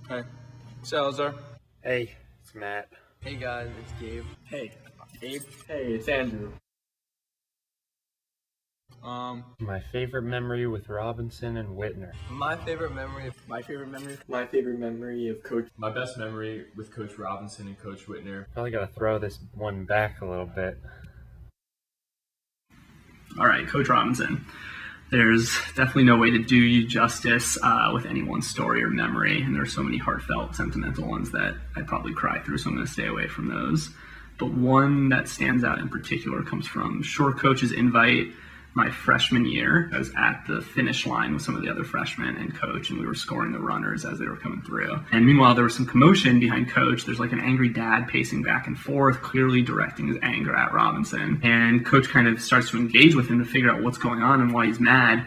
Hey, Salazar. Hey, it's Matt. Hey guys, it's Gabe. Hey, Abe. Hey, it's Andrew. My favorite memory with Robinson and Wittner. My favorite memory of My favorite memory of Coach. My best memory with Coach Robinson and Coach Wittner. Probably gotta throw this one back a little bit. All right, Coach Robinson. There's definitely no way to do you justice with any one story or memory, and there's so many heartfelt, sentimental ones that I'd probably cry through, so I'm going to stay away from those. But one that stands out in particular comes from Short Coach's invite my freshman year. I was at the finish line with some of the other freshmen and Coach, and we were scoring the runners as they were coming through. And meanwhile, there was some commotion behind Coach. There's like an angry dad pacing back and forth, clearly directing his anger at Robinson. And Coach kind of starts to engage with him to figure out what's going on and why he's mad.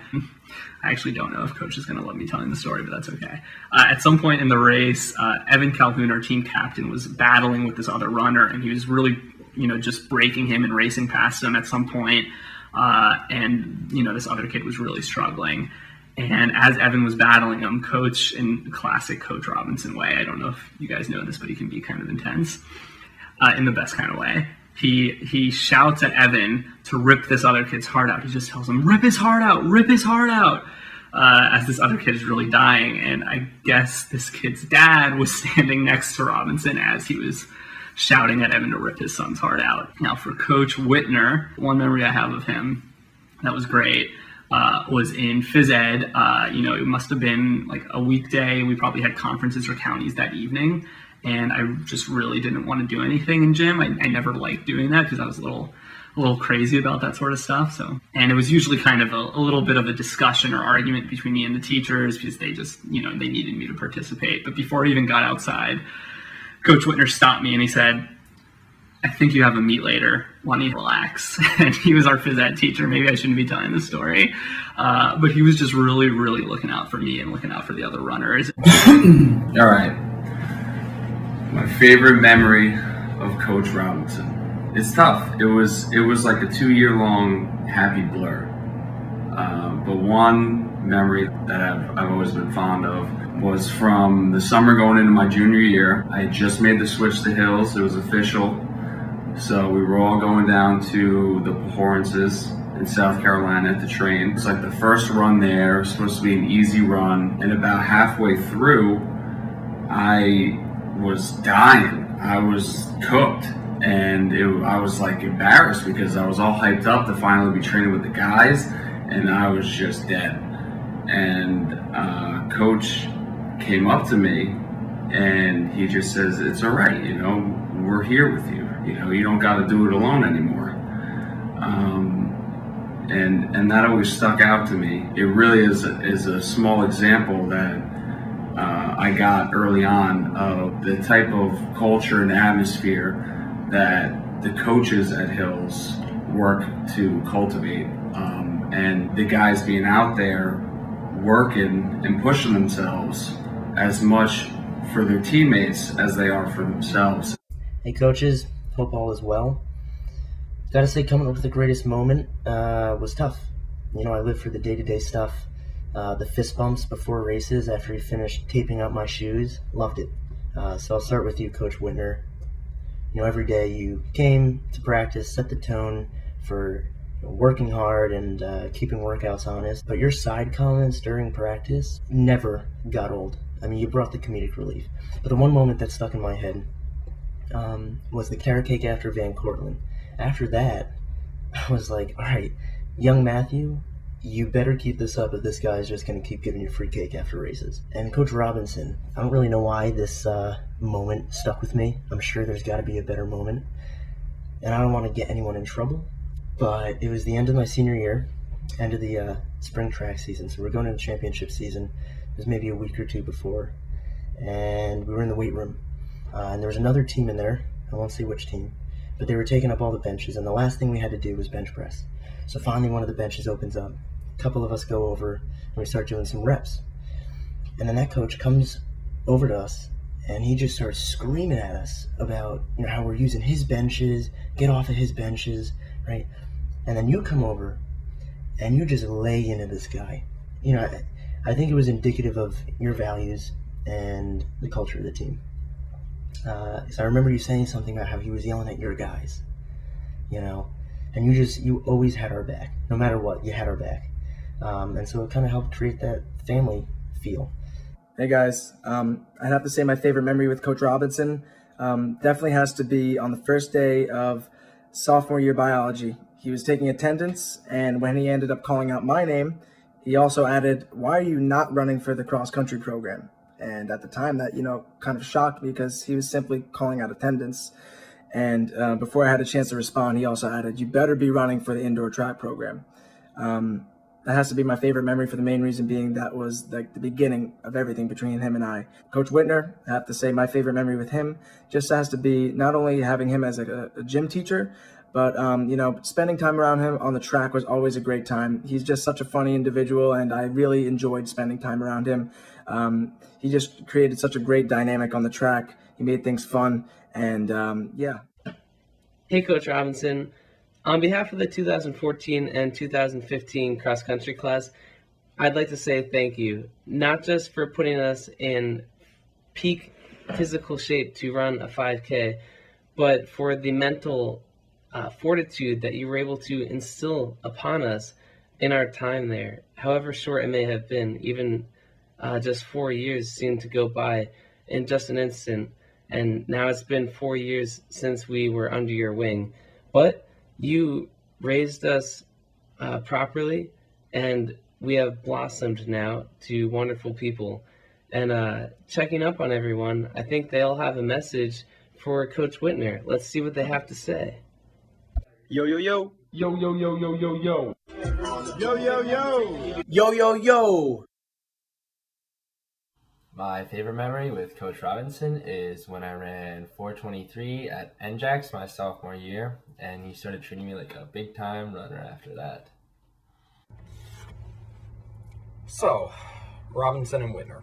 I actually don't know if Coach is going to let me telling the story, but that's okay. At some point in the race, Evan Calhoun, our team captain, was battling with this other runner, and he was really, just breaking him and racing past him at some point. And this other kid was really struggling. And as Evan was battling him, Coach, in classic Coach Robinson way, I don't know if you guys know this, but he can be kind of intense in the best kind of way. He shouts at Evan to rip this other kid's heart out. He just tells him, rip his heart out, rip his heart out, as this other kid is really dying. And I guess this kid's dad was standing next to Robinson as he was shouting at Evan to rip his son's heart out. Now for Coach Wittner, one memory I have of him that was great was in phys ed. It must have been like a weekday. We probably had conferences or counties that evening, and I just really didn't want to do anything in gym. I never liked doing that because I was a little crazy about that sort of stuff. And it was usually kind of a little bit of a discussion or argument between me and the teachers because they just, they needed me to participate. But before I even got outside, Coach Wittner stopped me and he said, I think you have a meet later. Why don't you relax? And he was our phys ed teacher. Maybe I shouldn't be telling this story. But he was just really, really looking out for me and looking out for the other runners. All right. My favorite memory of Coach Robinson. It's tough. It was like a 2-year-long happy blur. But one memory that I've always been fond of was from the summer going into my junior year. I had just made the switch to Hills. It was official. So we were all going down to the Pahorances in South Carolina to train. It's like the first run there. It was supposed to be an easy run. And about halfway through, I was dying. I was cooked. And I was like embarrassed because I was all hyped up to finally be training with the guys. And I was just dead. And Coach came up to me and he just says, it's all right, we're here with you. You don't got to do it alone anymore. And that always stuck out to me. It really is a small example that I got early on of the type of culture and atmosphere that the coaches at Hills work to cultivate. And the guys being out there working and pushing themselves as much for their teammates as they are for themselves. Hey coaches, hope all is well. Gotta say, coming up with the greatest moment was tough. I lived for the day-to-day stuff. The fist bumps before races after he finished taping up my shoes, loved it. So I'll start with you, Coach Wittner. Every day you came to practice, set the tone for working hard and keeping workouts honest, but your side comments during practice never got old. You brought the comedic relief. But the one moment that stuck in my head was the carrot cake after Van Cortlandt. After that, I was like, all right, young Matthew, you better keep this up if this guy's just going to keep giving you free cake after races. And Coach Robinson, I don't really know why this moment stuck with me. I'm sure there's got to be a better moment. And I don't want to get anyone in trouble, but it was the end of my senior year, end of the spring track season. So we're going into the championship season. It was maybe a week or two before. And we were in the weight room. And there was another team in there. I won't say which team. But they were taking up all the benches. And the last thing we had to do was bench press. So finally one of the benches opens up. A couple of us go over and we start doing some reps. And then that coach comes over to us and he just starts screaming at us about how we're using his benches, get off of his benches, right? And then you come over and you just lay into this guy. I think it was indicative of your values and the culture of the team. So I remember you saying something about how he was yelling at your guys, and you always had our back. No matter what, you had our back. And so it kind of helped create that family feel. Hey guys, I'd have to say my favorite memory with Coach Robinson definitely has to be on the first day of sophomore year biology. He was taking attendance, and when he ended up calling out my name, he also added, "Why are you not running for the cross-country program?" And at the time that, kind of shocked me because he was simply calling out attendance. And before I had a chance to respond, he also added, "You better be running for the indoor track program." That has to be my favorite memory for the main reason being that was like the beginning of everything between him and I. Coach Wittner, I have to say my favorite memory with him just has to be not only having him as a gym teacher, but, spending time around him on the track was always a great time. He's just such a funny individual, and I really enjoyed spending time around him. He just created such a great dynamic on the track. He made things fun, and yeah. Hey, Coach Robinson. On behalf of the 2014 and 2015 cross-country class, I'd like to say thank you, not just for putting us in peak physical shape to run a 5K, but for the mental fortitude that you were able to instill upon us in our time there. However short it may have been, even just 4 years seemed to go by in just an instant, and now it's been 4 years since we were under your wing. But you raised us properly, and we have blossomed now to wonderful people. And checking up on everyone, I think they all have a message for Coach Wittner. Let's see what they have to say. Yo, yo, yo. Yo, yo, yo, yo, yo, yo. Yo, yo, yo. Yo, yo, yo. My favorite memory with Coach Robinson is when I ran 4:23 at NJAX my sophomore year, and he started treating me like a big-time runner after that. So, Robinson and Wittner.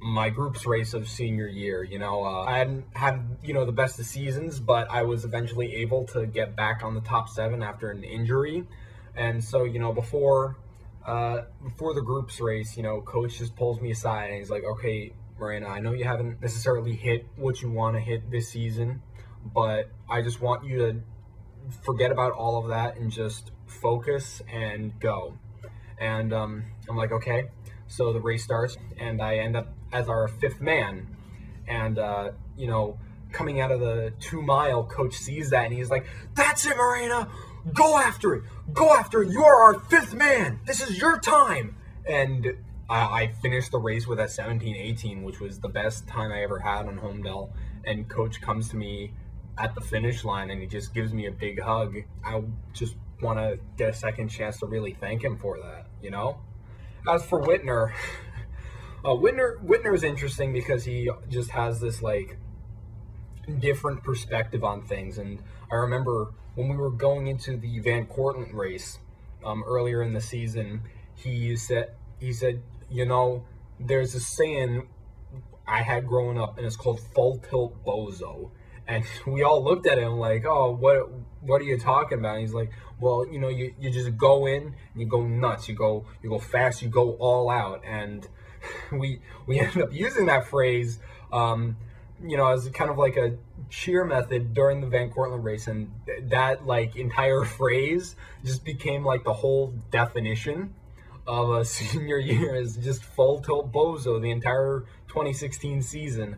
My group's race of senior year, I hadn't had, the best of seasons, but I was eventually able to get back on the top 7 after an injury. And so, before the group's race, Coach just pulls me aside and he's like, "Okay, Miranda, I know you haven't necessarily hit what you want to hit this season, but I just want you to forget about all of that and just focus and go." And I'm like, okay. So the race starts, and I end up as our 5th man. And, coming out of the 2-mile, Coach sees that, and he's like, "That's it, Marina! Go after it! Go after it! You are our 5th man! This is your time!" And I finished the race with a 17:18, which was the best time I ever had on Homedale. And Coach comes to me at the finish line, and he just gives me a big hug. I just want to get a second chance to really thank him for that, As for Wittner, Wittner is interesting because he just has this different perspective on things. And I remember when we were going into the Van Cortlandt race earlier in the season, he said, there's a saying I had growing up, and it's called "full tilt bozo." And we all looked at him like, "Oh, what are you talking about?" And he's like, "Well, you just go in and you go nuts, you go fast, you go all out." And we ended up using that phrase, as kind of like a cheer method during the Van Cortlandt race, and that entire phrase just became the whole definition of a senior year, is just full tilt bozo the entire 2016 season.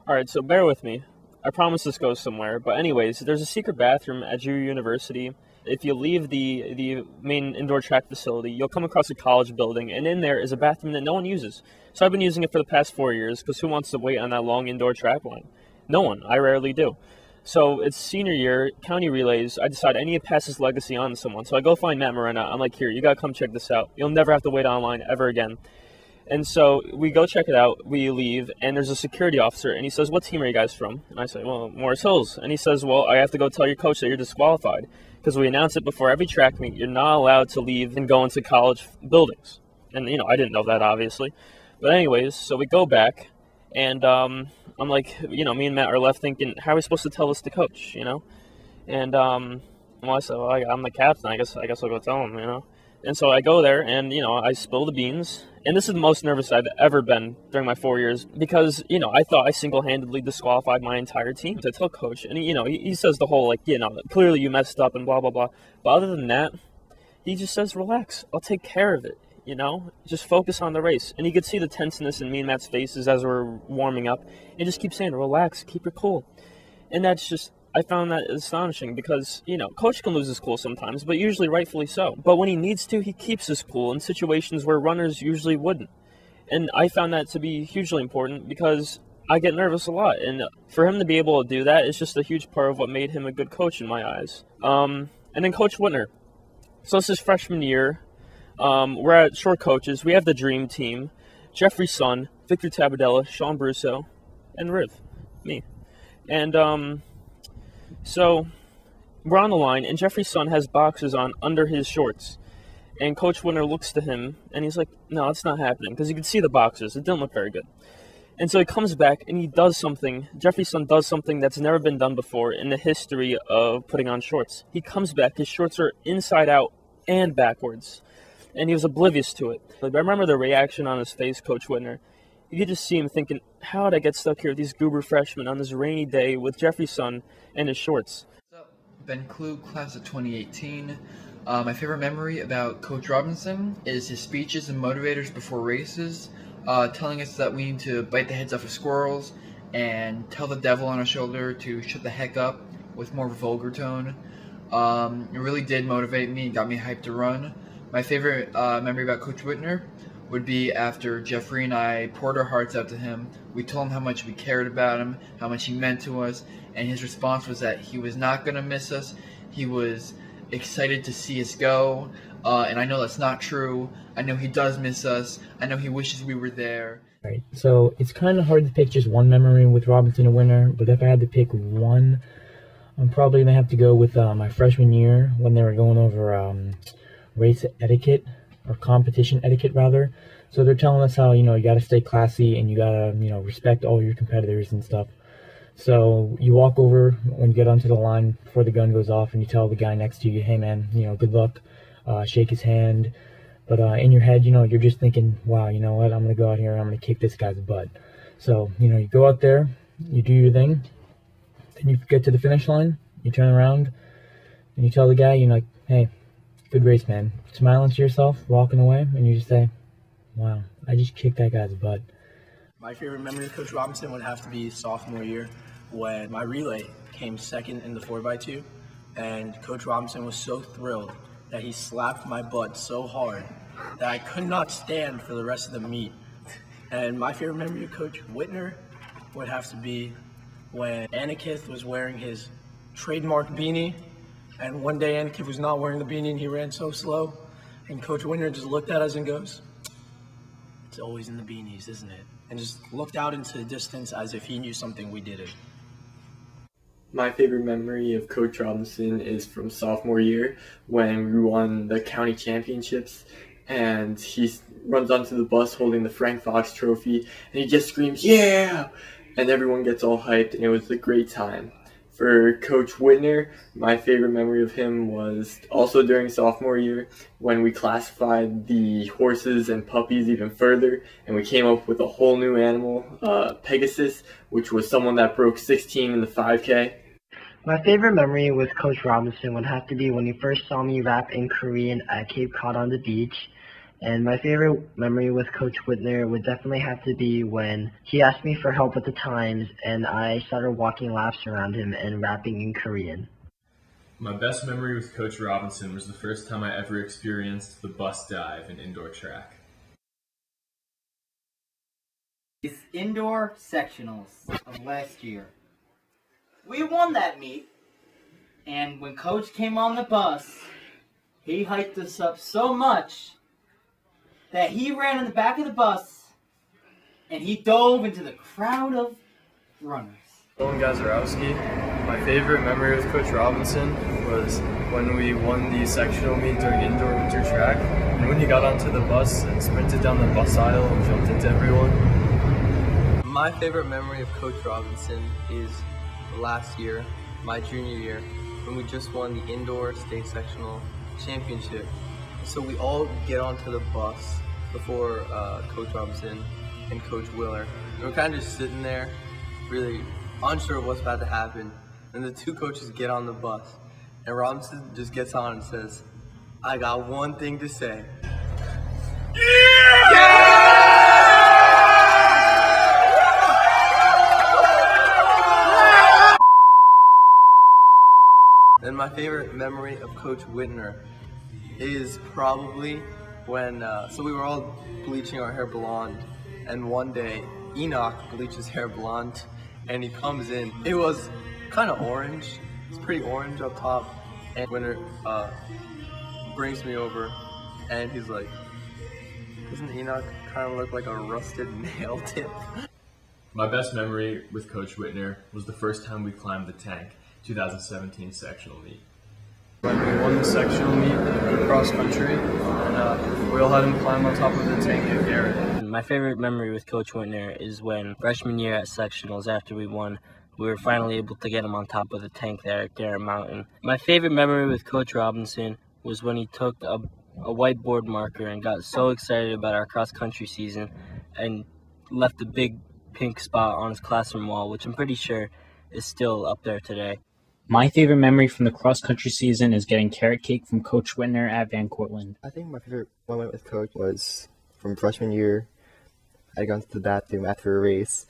All right, so bear with me. I promise this goes somewhere. But anyways, there's a secret bathroom at your university. If you leave the main indoor track facility, you'll come across a college building, and in there is a bathroom that no one uses. So I've been using it for the past 4 years, because who wants to wait on that long indoor track line? No one. I rarely do. So it's senior year, county relays. I decide I need to pass this legacy on to someone. So I go find Matt Morena. I'm like, "Here, you got to come check this out. You'll never have to wait online ever again." And so we go check it out, we leave, and there's a security officer, and he says, "What team are you guys from?" And I say, "Well, Morris Hills." And he says, "Well, I have to go tell your coach that you're disqualified, because we announce it before every track meet. You're not allowed to leave and go into college buildings." And, I didn't know that, obviously. But anyways, so we go back, and I'm like, me and Matt are left thinking, how are we supposed to tell this to coach, And, I said, "Well, I'm the captain. I guess I'll go tell him, And so I go there and, I spill the beans. And this is the most nervous I've ever been during my 4 years because, I thought I single-handedly disqualified my entire team. I tell coach, and, he says the whole, clearly you messed up and blah, blah, blah. But other than that, he just says, relax, I'll take care of it, Just focus on the race. And you could see the tenseness in me and Matt's faces as we're warming up. And just keep saying, relax, keep your cool. And that's just, I found that astonishing because, coach can lose his cool sometimes, but usually rightfully so. But when he needs to, he keeps his cool in situations where runners usually wouldn't. And I found that to be hugely important because I get nervous a lot. And for him to be able to do that is just a huge part of what made him a good coach in my eyes. And then Coach Wittner. So this is freshman year. We're at short coaches. We have the dream team. Jeffrey's son, Victor Tabadella, Sean Brusso, and Riv, me. And so we're on the line, and Jeffrey's son has boxes on under his shorts. And Coach Wittner looks to him, and he's like, no, it's not happening, because you can see the boxes. It didn't look very good. And so he comes back, and he does something. Jeffrey's son does something that's never been done before in the history of putting on shorts. He comes back. His shorts are inside out and backwards. And he was oblivious to it. I remember the reaction on his face, Coach Wittner. You could just see him thinking, how did I get stuck here with these goober freshmen on this rainy day with Jeffrey's son and his shorts? What's up? Ben Klug, class of 2018. My favorite memory about Coach Robinson is his speeches and motivators before races, telling us that we need to bite the heads off of squirrels and tell the devil on our shoulder to shut the heck up with more of a vulgar tone. It really did motivate me and got me hyped to run. My favorite memory about Coach Wittner would be after Jeffrey and I poured our hearts out to him. We told him how much we cared about him, how much he meant to us, and his response was that he was not going to miss us. He was excited to see us go, and I know that's not true. I know he does miss us. I know he wishes we were there. Right. So it's kind of hard to pick just one memory with Robinson and Wittner, but if I had to pick one, I'm probably going to have to go with my freshman year when they were going over race etiquette, or competition etiquette rather. So they're telling us how, you got to stay classy and you got to, respect all your competitors and stuff. So you walk over when you get onto the line before the gun goes off and you tell the guy next to you, hey man, good luck, shake his hand. But in your head, you're just thinking, wow, you know what, I'm going to go out here and I'm going to kick this guy's butt. So, you go out there, you do your thing, then you get to the finish line, you turn around and you tell the guy, hey, good race, man. Smiling to yourself, walking away, and you just say, wow, I just kicked that guy's butt. My favorite memory of Coach Robinson would have to be sophomore year when my relay came second in the 4x2, and Coach Robinson was so thrilled that he slapped my butt so hard that I could not stand for the rest of the meet. And my favorite memory of Coach Wittner would have to be when Anakith was wearing his trademark beanie. And one day Anakith was not wearing the beanie and he ran so slow. And Coach Wittner just looked at us and goes, it's always in the beanies, isn't it? And just looked out into the distance as if he knew something we didn't. My favorite memory of Coach Robinson is from sophomore year when we won the county championships and he runs onto the bus holding the Frank Fox trophy and he just screams, yeah! And everyone gets all hyped and it was a great time. For Coach Wittner, my favorite memory of him was also during sophomore year when we classified the horses and puppies even further and we came up with a whole new animal, Pegasus, which was someone that broke 16 in the 5K. My favorite memory with Coach Robinson would have to be when he first saw me rap in Korean at Cape Cod on the beach. And my favorite memory with Coach Wittner would definitely have to be when he asked me for help with the times and I started walking laps around him and rapping in Korean. My best memory with Coach Robinson was the first time I ever experienced the bus dive in indoor track. It's indoor sectionals of last year. We won that meet, and when Coach came on the bus, he hyped us up so much that he ran in the back of the bus and he dove into the crowd of runners. Owen Gazarowski. My favorite memory with Coach Robinson was when we won the sectional meet during indoor winter track, and when he got onto the bus and sprinted down the bus aisle and jumped into everyone. My favorite memory of Coach Robinson is last year, my junior year, when we just won the indoor state sectional championship. So we all get onto the bus before Coach Robinson and Coach Willer. And we're kind of just sitting there, really unsure of what's about to happen. And the two coaches get on the bus, and Robinson just gets on and says, "I got one thing to say." And my favorite memory of Coach Wittner is probably when, so we were all bleaching our hair blonde, and one day Enoch bleaches hair blonde, and he comes in. It was kind of orange. It's pretty orange up top, and Wittner brings me over, and he's like, "Doesn't Enoch kind of look like a rusted nail tip?" My best memory with Coach Wittner was the first time we climbed the tank, 2017 sectional meet. When we won the sectional meet in cross country, and we all had him climb on top of the tank at Garrett. My favorite memory with Coach Wittner is when freshman year at sectionals, after we won, we were finally able to get him on top of the tank there at Garrett Mountain. My favorite memory with Coach Robinson was when he took a whiteboard marker and got so excited about our cross country season and left a big pink spot on his classroom wall, which I'm pretty sure is still up there today. My favorite memory from the cross-country season is getting carrot cake from Coach Wittner at Van Cortlandt. I think my favorite moment with Coach was from freshman year. I had gone to the bathroom after a race,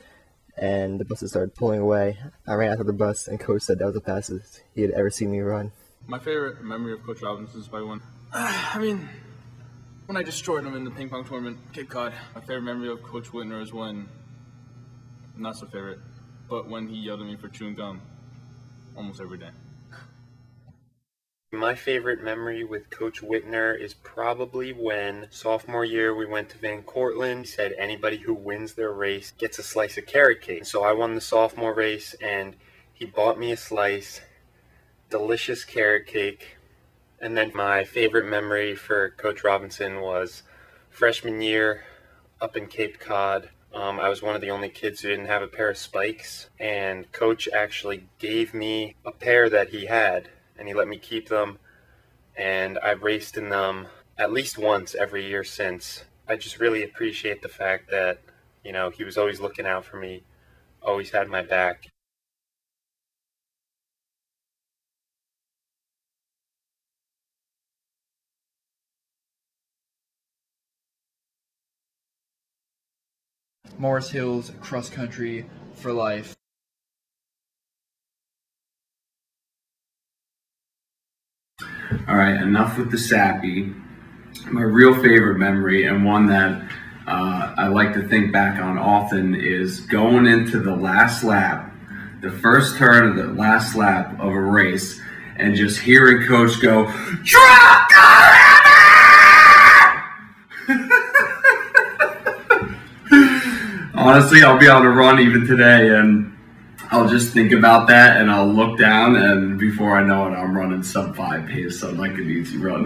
and the buses started pulling away. I ran out of the bus, and Coach said that was the fastest he had ever seen me run. My favorite memory of Coach Robinson is probably when I destroyed him in the ping pong tournament, Cape Cod. My favorite memory of Coach Wittner is when, not so favorite, but when he yelled at me for chewing gum almost every day. My favorite memory with Coach Wittner is probably when sophomore year we went to Van Cortlandt. He said anybody who wins their race gets a slice of carrot cake. So I won the sophomore race and he bought me a slice, delicious carrot cake. And then my favorite memory for Coach Robinson was freshman year up in Cape Cod. I was one of the only kids who didn't have a pair of spikes, and Coach actually gave me a pair that he had, and he let me keep them, and I've raced in them at least once every year since. I just really appreciate the fact that, you know, he was always looking out for me, always had my back. Morris Hills cross country for life. All right, enough with the sappy. My real favorite memory, and one that I like to think back on often, is going into the last lap, the first turn of the last lap of a race, and just hearing Coach go, "Truck Honestly, I'll be on a run even today, and I'll just think about that, and I'll look down, and before I know it, I'm running sub 5 pace, so like an easy run.